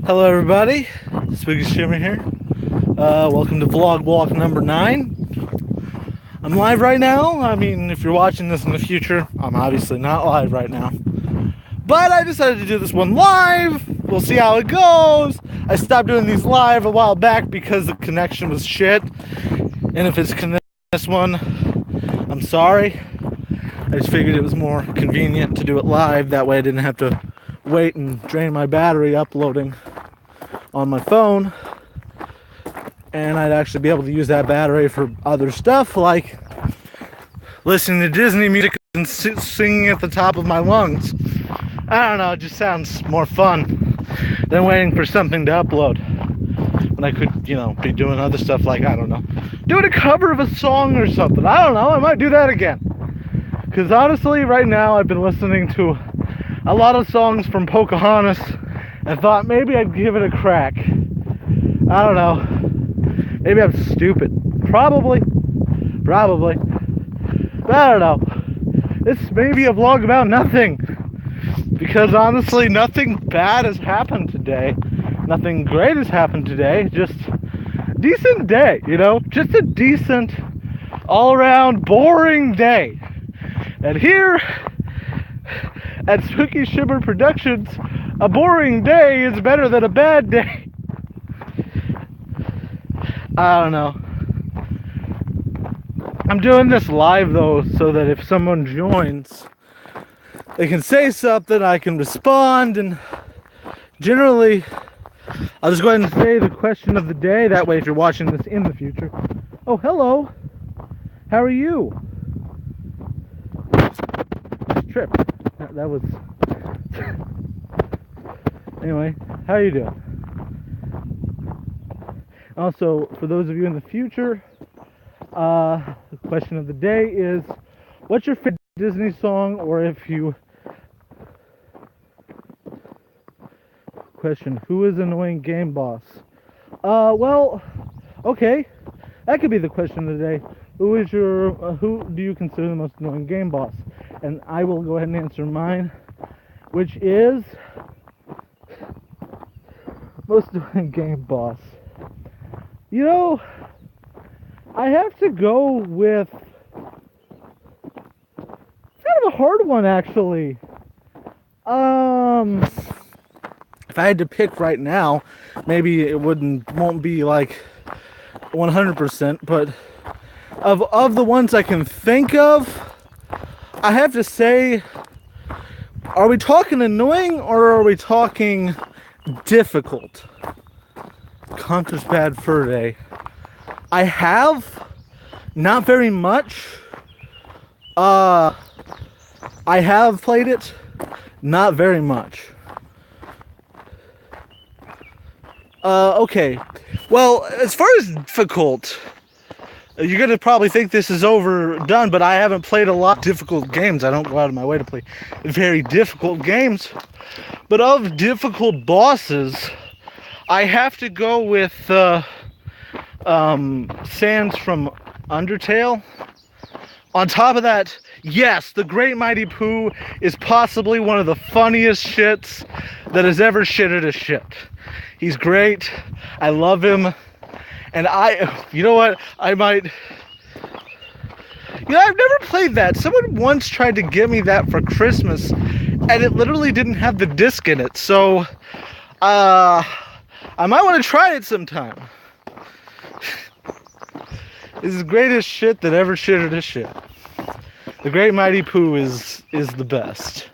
Hello everybody, Spooky Shimmer here. Welcome to VlogWalk number 9. I'm live right now. I mean, if you're watching this in the future, I'm obviously not live right now. But I decided to do this one live. We'll see how it goes. I stopped doing these live a while back because the connection was shit. And if it's this one, I'm sorry. I just figured it was more convenient to do it live. That way I didn't have to wait and drain my battery uploading on my phone, and I'd actually be able to use that battery for other stuff like listening to Disney music and singing at the top of my lungs. I don't know, it just sounds more fun than waiting for something to upload when I could, be doing other stuff like, I don't know, doing a cover of a song or something. I don't know, I might do that again, because honestly right now I've been listening to a lot of songs from Pocahontas and thought maybe I'd give it a crack. I don't know. Maybe I'm stupid. Probably. But I don't know. This may be a vlog about nothing. Because honestly, nothing bad has happened today. Nothing great has happened today. Just decent day, Just a decent, all-around, boring day. And here at Spooky Shimmer Productions, a boring day is better than a bad day. I don't know. I'm doing this live though, so that if someone joins, they can say something, I can respond, and generally, I'll just go ahead and say the question of the day. That way, if you're watching this in the future, oh, hello. How are you? Trip. That was... Anyway, how are you doing? Also, for those of you in the future, the question of the day is, what's your favorite Disney song? Or if you... Question, who is annoying game boss? Well, okay. That could be the question of the day. Who do you consider the most annoying game boss? And I will go ahead and answer mine, which is... most annoying game boss. I have to go with... It's kind of a hard one, actually. If I had to pick right now, maybe it won't be like 100%, but of the ones I can think of, I have to say, are we talking annoying or are we talking difficult? Conquer's Bad Fur Day. I have not very much. I have played it, not very much. Okay. Well, as far as difficult, you're gonna probably think this is overdone, but I haven't played a lot of difficult games. I don't go out of my way to play very difficult games. But of difficult bosses, I have to go with Sans from Undertale. On top of that, yes, the Great Mighty Pooh is possibly one of the funniest shits that has ever shitted a shit. He's great. I love him. And you know what? I've never played that. Someone once tried to give me that for Christmas, and it literally didn't have the disc in it. So, I might want to try it sometime. It's the greatest shit that ever shitted a shit. The Great Mighty Pooh is the best.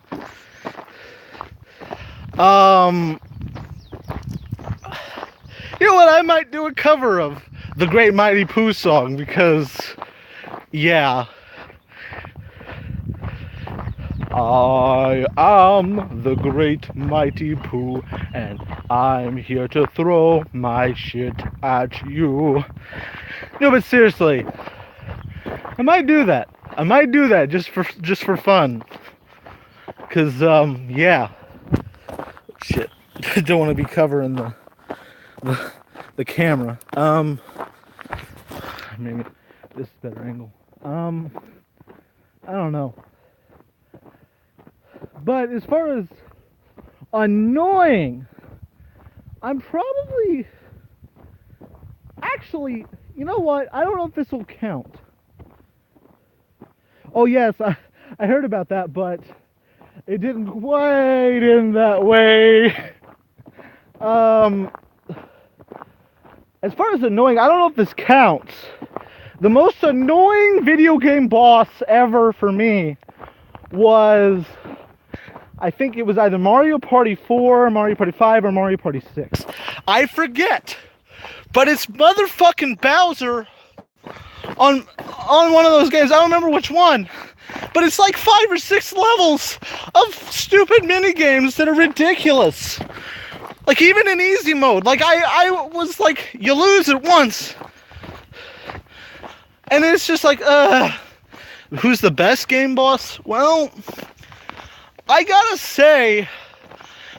You know what? I might do a cover of the Great Mighty Pooh song because, yeah. I am the Great Mighty Pooh, and I'm here to throw my shit at you. No, but seriously, I might do that. I might do that just for fun. Cause yeah. Shit. Don't want to be covering the camera. Maybe this is a better angle. I don't know. But as far as annoying, I'm probably... Actually, you know what? I don't know if this will count. Oh, yes, I heard about that, but it didn't quite in that way. As far as annoying, I don't know if this counts. The most annoying video game boss ever for me was, I think it was either Mario Party 4, Mario Party 5, or Mario Party 6. I forget. But it's motherfucking Bowser on one of those games. I don't remember which one. But it's like 5 or 6 levels of stupid mini games that are ridiculous. Like, even in easy mode. Like, I was like, you lose it once. And it's just like, who's the best game boss? Well, I gotta say,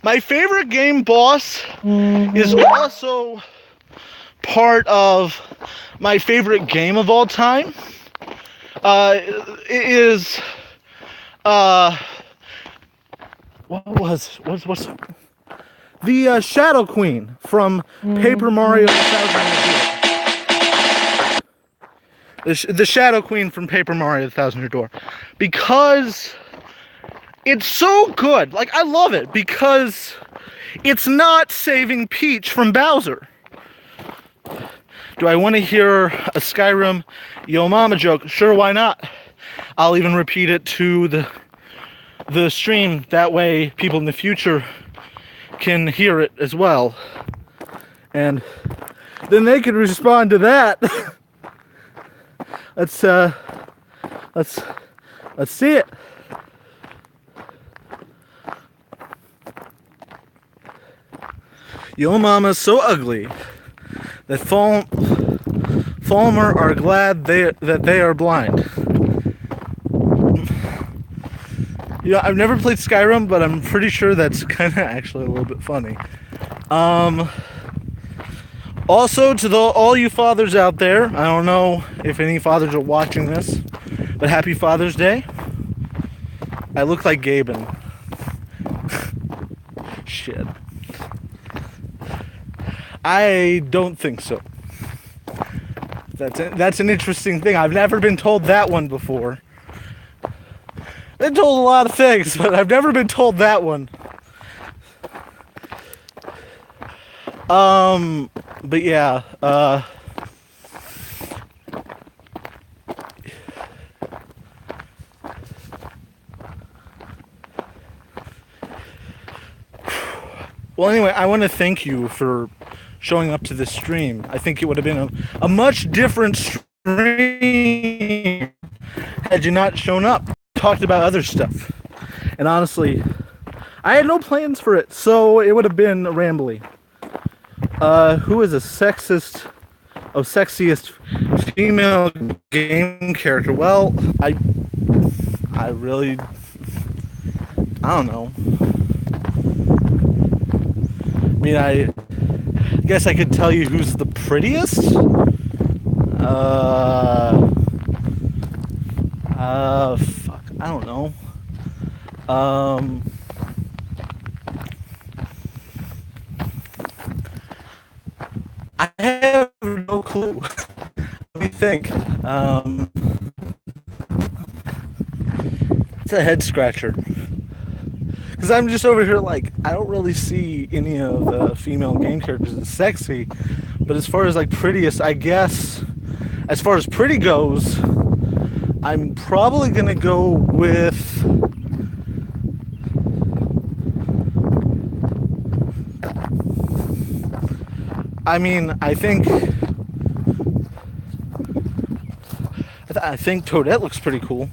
my favorite game boss is also part of my favorite game of all time. It is, what's the Shadow Queen from Paper Mario 1000 Year Door. The Shadow Queen from Paper Mario 1000 Year Door. Because it's so good. Like, I love it because it's not saving Peach from Bowser. Do I want to hear a Skyrim Yo Mama joke? Sure, why not? I'll even repeat it to the stream. That way people in the future can hear it as well. And then they can respond to that. Let's see it. Yo Mama's so ugly that Falmer are glad that they are blind. You know, I've never played Skyrim, but I'm pretty sure that's kind of actually a little bit funny. Also, to all you fathers out there, I don't know if any fathers are watching this, but happy Father's Day. I look like Gaben. Shit. I don't think so. That's an interesting thing. I've never been told that one before. I've been told a lot of things, but I've never been told that one. But yeah, well, anyway, I want to thank you for showing up to this stream. I think it would have been a much different stream had you not shown up, talked about other stuff. And honestly, I had no plans for it, so it would have been rambly. Who is a sexiest female game character? Well, I really, I don't know. I mean, I guess I could tell you who's the prettiest. Fuck, I don't know. I have no clue. Let me think. It's a head scratcher. Because I'm just over here like, I don't really see any of the female game characters as sexy. But as far as like prettiest, I guess, as far as pretty goes, I'm probably going to go with... I mean, I think Toadette looks pretty cool.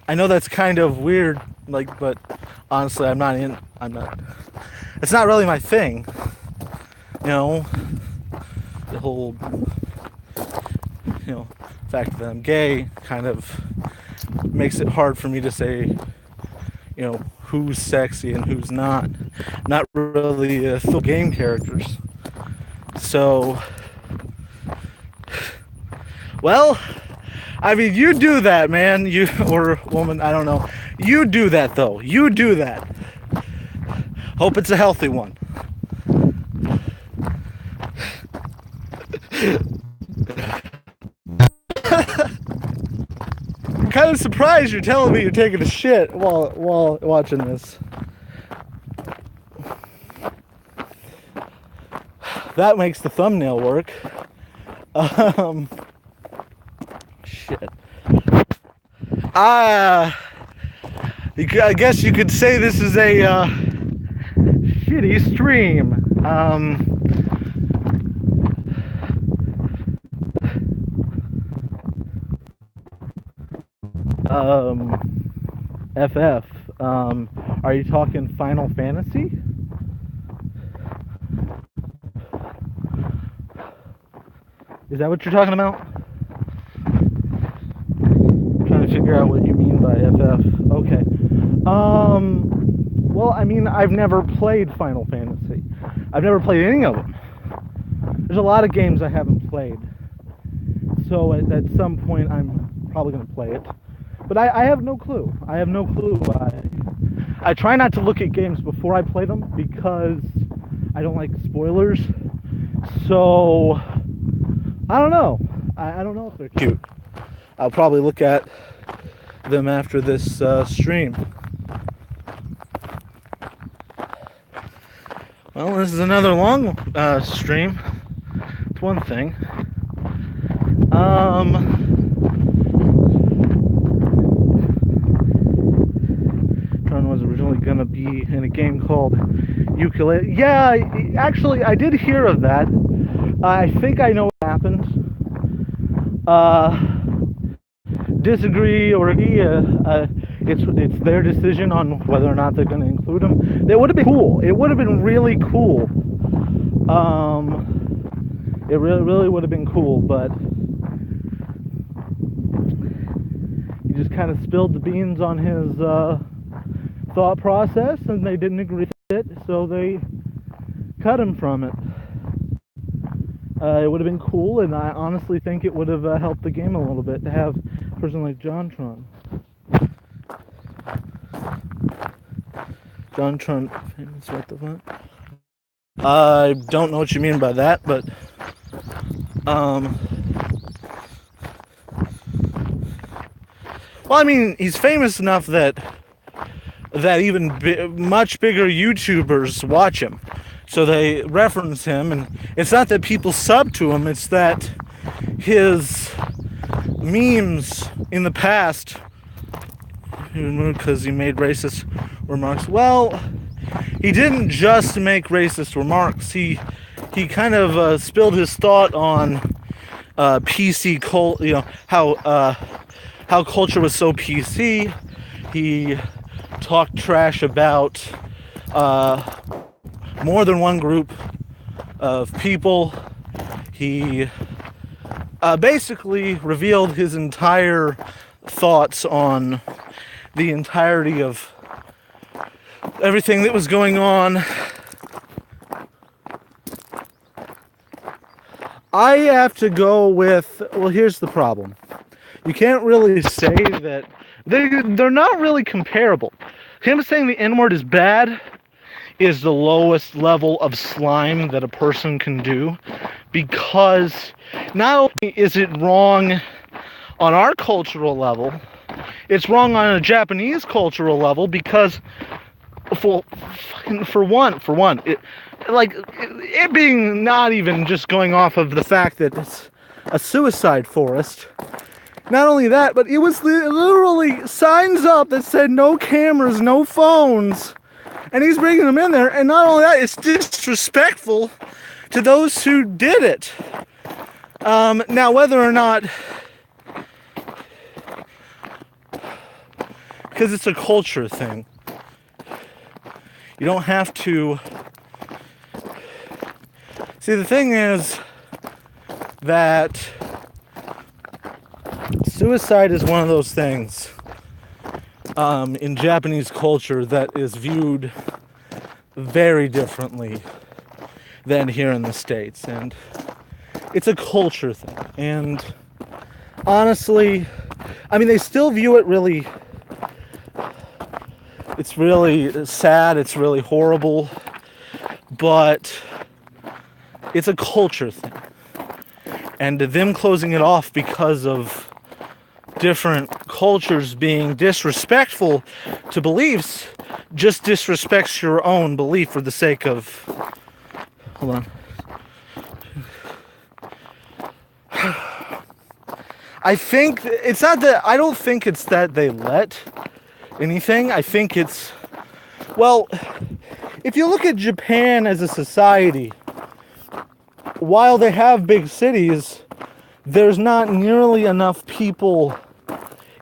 I know that's kind of weird, like, but honestly, it's not really my thing. You know, the whole, fact that I'm gay kind of makes it hard for me to say, who's sexy and who's not. Not really full game characters. So, well, I mean, you do that, man. You, or woman, I don't know. You do that, though. You do that. Hope it's a healthy one. I'm kind of surprised you're telling me you're taking a shit while watching this. That makes the thumbnail work. Shit. I guess you could say this is a shitty stream. FF. Are you talking Final Fantasy? Is that what you're talking about? I'm trying to figure out what you mean by FF. Okay. Well, I mean, I've never played Final Fantasy. I've never played any of them. There's a lot of games I haven't played. So at some point, I'm probably going to play it. But I have no clue. I have no clue. I try not to look at games before I play them because I don't like spoilers. So, I don't know. I don't know if they're cute. I'll probably look at them after this stream. Well, this is another long stream. It's one thing. Was originally gonna be in a game called Ukulele. Yeah, actually, I did hear of that. I think I know what happened. Disagree or agree. It's their decision on whether or not they're going to include them. It would have been cool. It would have been really cool. It really would have been cool, but he just kind of spilled the beans on his thought process, and they didn't agree with it, so they cut him from it. It would have been cool, and I honestly think it would have helped the game a little bit to have a person like JonTron. JonTron, famous, what the fuck? I don't know what you mean by that, but well, I mean, he's famous enough that even much bigger YouTubers watch him, so they reference him, and it's not that people sub to him, it's that his memes in the past, because he made racist remarks. Well, he didn't just make racist remarks. He kind of spilled his thought on PC cult. You know how culture was so PC. He talked trash about more than one group of people. He basically revealed his entire thoughts on the entirety of everything that was going on. I have to go with, well, here's the problem. You can't really say that they're not really comparable. Him saying the N-word is bad is the lowest level of slime that a person can do, because not only is it wrong on our cultural level, it's wrong on a Japanese cultural level, because for one, it being not even just going off of the fact that it's a suicide forest. Not only that, but it was literally signs up that said no cameras, no phones, and he's bringing them in there. And not only that, it's disrespectful to those who did it. Now, whether or not, because it's a culture thing, you don't have to. See, the thing is that suicide is one of those things in Japanese culture that is viewed very differently than here in the States, and it's a culture thing. And honestly, I mean, they still view it really, it's really sad, it's really horrible, but it's a culture thing. And them closing it off because of different cultures being disrespectful to beliefs just disrespects your own belief for the sake of... Hold on. I think it's not that... I don't think it's that they let anything. I think it's... Well, if you look at Japan as a society, while they have big cities, there's not nearly enough people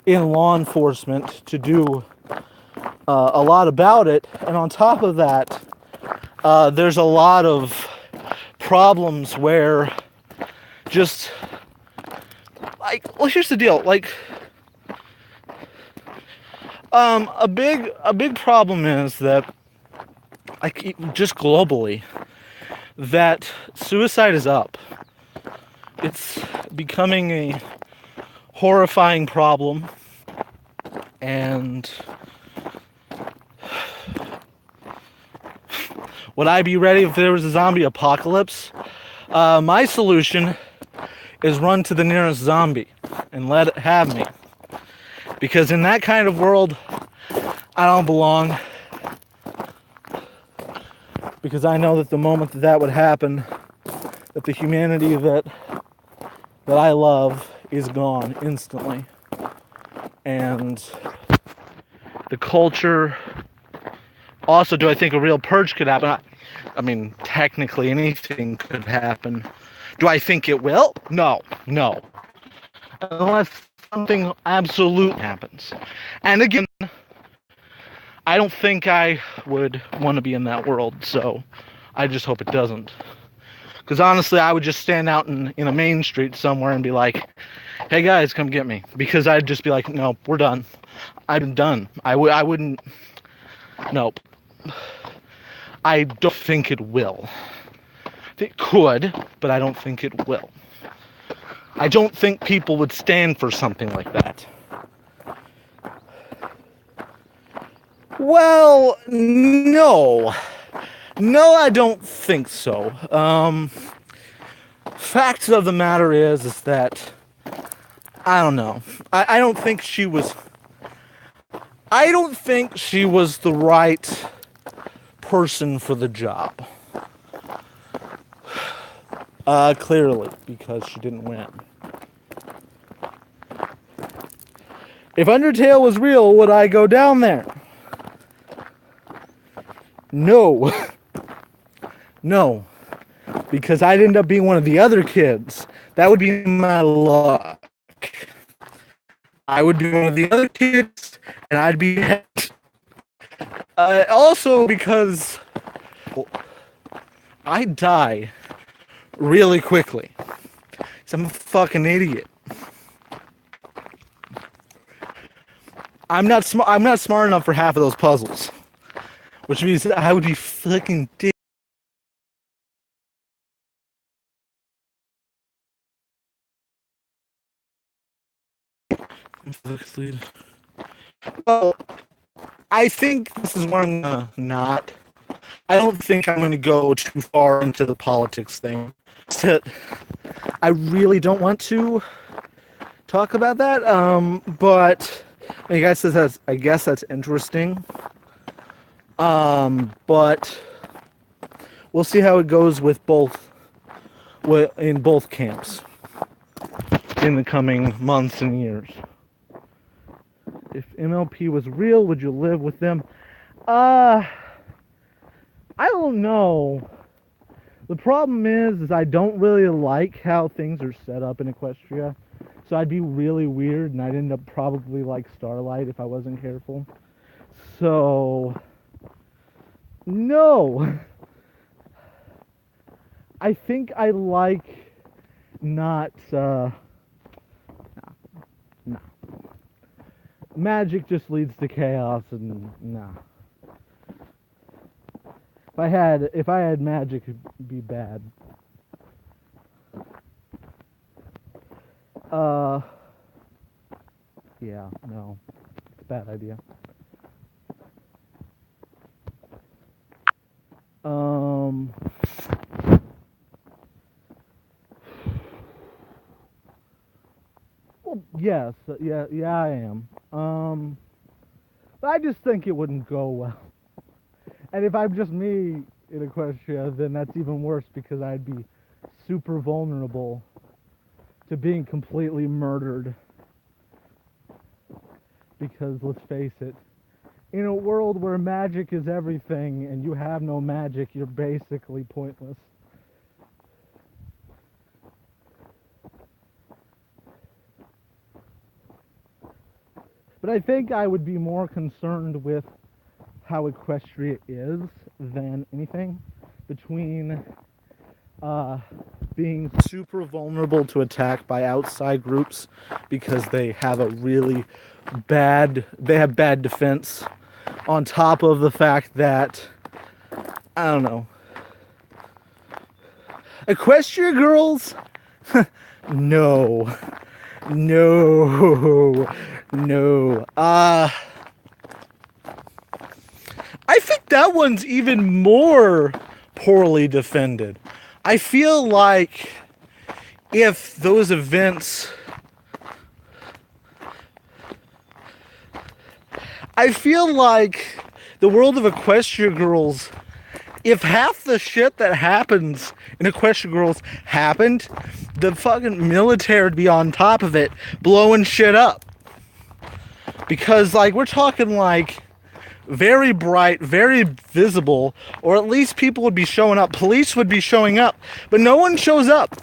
in law enforcement to do a lot about it. And on top of that, there's a lot of problems where just... Like, well, here's the deal. Like, a big problem is that, like, just globally, that suicide is up. It's becoming a horrifying problem, and would I be ready if there was a zombie apocalypse? My solution is run to the nearest zombie and let it have me. Because in that kind of world, I don't belong. Because I know that the moment that that would happen, that the humanity that I love is gone instantly. And the culture... Also, do I think a real purge could happen? I mean, technically anything could happen. Do I think it will? No. Unless something absolute happens. And again, I don't think I would want to be in that world, so I just hope it doesn't. Because honestly, I would just stand out in a main street somewhere and be like, hey guys, come get me. Because I'd just be like, no, we're done. I'm done. I wouldn't... Nope. I don't think it will. It could, but I don't think it will. I don't think people would stand for something like that. Well, no. No, I don't think so. Fact of the matter is that, I don't know. I don't think she was... I don't think she was the right person for the job. Clearly, because she didn't win. If Undertale was real, would I go down there? No. No. Because I'd end up being one of the other kids. That would be my luck. I would be one of the other kids, and I'd be... also because I die really quickly. So I'm a fucking idiot. I'm not smart enough for half of those puzzles, which means I would be fucking dick. Well, I think this is where I'm gonna not. I don't think I'm gonna go too far into the politics thing. I really don't want to talk about that. But I guess that's interesting. But we'll see how it goes with in both camps in the coming months and years. If MLP was real, would you live with them? I don't know. The problem is I don't really like how things are set up in Equestria. So I'd be really weird, and I'd end up probably like Starlight if I wasn't careful. So, no. I think I like not, no. Magic just leads to chaos, and no. If I had magic, it'd be bad. Yeah, no. It's a bad idea. Yes, yeah, I am. But I just think it wouldn't go well. And if I'm just me in Equestria, then that's even worse because I'd be super vulnerable to being completely murdered. Because let's face it, in a world where magic is everything and you have no magic, you're basically pointless. But I think I would be more concerned with how Equestria is than anything, between being super vulnerable to attack by outside groups because they have bad defense, on top of the fact that, I don't know, Equestria girls? No. No. No. I think that one's even more poorly defended. I feel like if those events... I feel like the world of Equestria Girls, if half the shit that happens in Equestria Girls happened, the fucking military would be on top of it, blowing shit up. Because, like, we're talking, like, very bright, very visible, or at least people would be showing up. Police would be showing up, but no one shows up.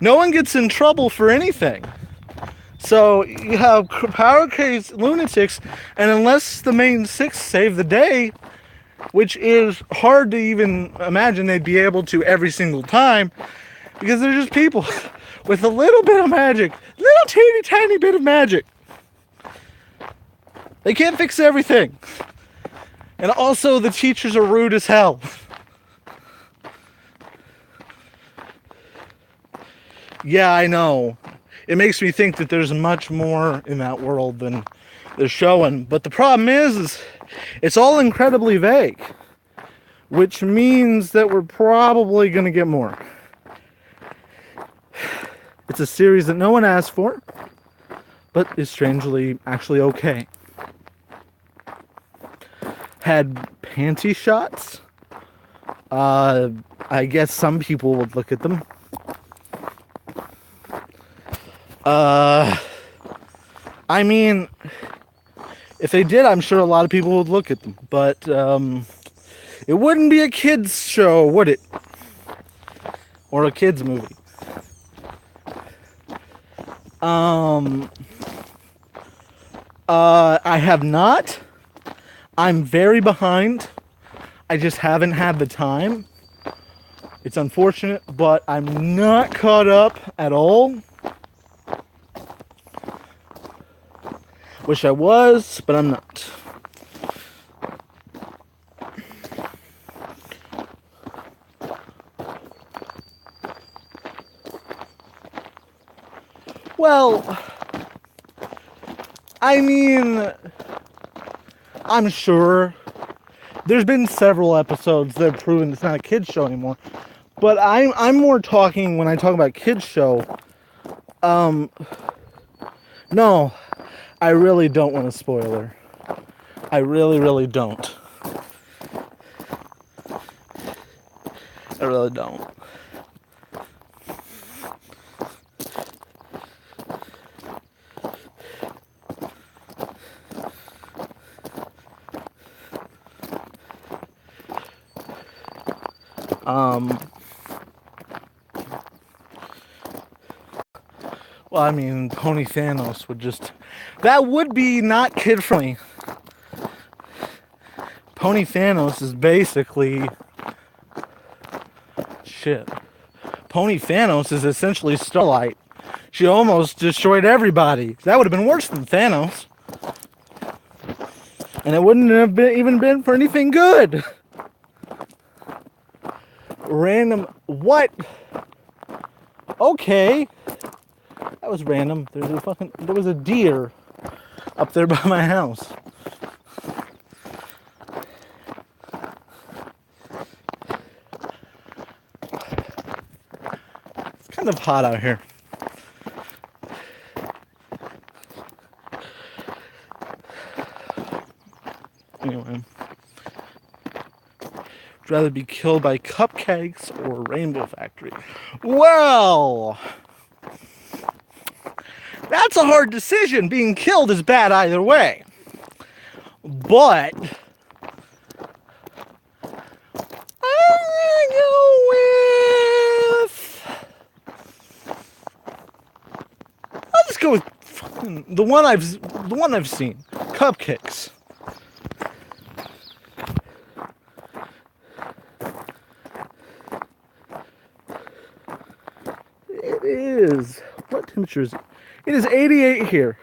No one gets in trouble for anything. So you have power crazy lunatics, and unless the main six save the day, which is hard to even imagine they'd be able to every single time, because they're just people with a little bit of magic, little teeny tiny bit of magic. They can't fix everything. And also the teachers are rude as hell. Yeah, I know. It makes me think that there's much more in that world than they're showing. But the problem is it's all incredibly vague, which means that we're probably going to get more. It's a series that no one asked for, but is strangely actually okay. Had panty shots. I guess some people would look at them. I mean, if they did, I'm sure a lot of people would look at them. But it wouldn't be a kids show, would it? Or a kids movie. I have not. I'm very behind. I just haven't had the time. It's unfortunate, but I'm not caught up at all. Wish I was, but I'm not. Well, I mean, I'm sure there's been several episodes that have proven it's not a kids show anymore. But I'm more talking, when I talk about kids show, no, I really don't want a spoiler. I really, really don't. I really don't. Well, I mean, Pony Thanos would just... That would be not kid-friendly. Pony Thanos is basically... Shit. Pony Thanos is essentially Starlight. She almost destroyed everybody. That would have been worse than Thanos. And it wouldn't have even been for anything good. Random... What? Okay. That was random. There was a deer up there by my house. It's kind of hot out here. rather be killed by cupcakes or Rainbow Factory? Well, that's a hard decision. Being killed is bad either way. But I'm gonna go with. I'll just go with the one I've seen. Cupcakes. It is. What temperature is it? It is 88 here.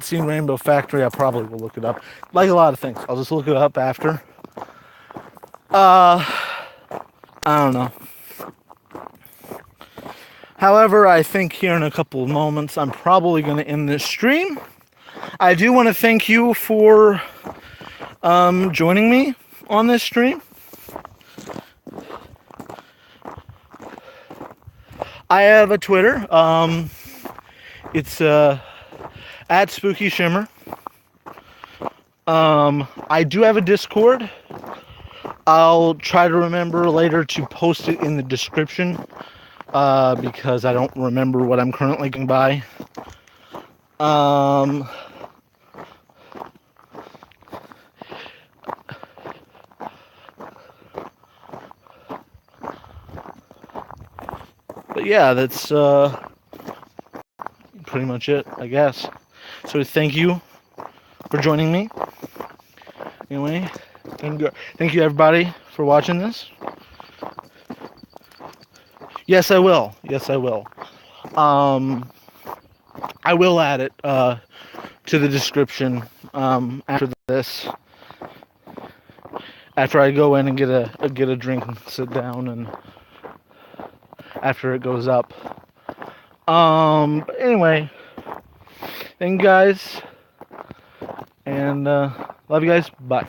Seen Rainbow Factory, I probably will look it up. Like a lot of things, I'll just look it up after. I don't know. However, I think here in a couple of moments, I'm probably going to end this stream. I do want to thank you for joining me on this stream. I have a Twitter. It's at Spooky Shimmer. I do have a Discord. I'll try to remember later to post it in the description because I don't remember what I'm currently going by. But yeah, that's pretty much it, I guess. So thank you for joining me. Anyway, thank you everybody for watching this. Yes, I will. Yes, I will. I will add it to the description after this. After I go in and get a drink and sit down, and after it goes up. But anyway, thank you guys, and love you guys. Bye.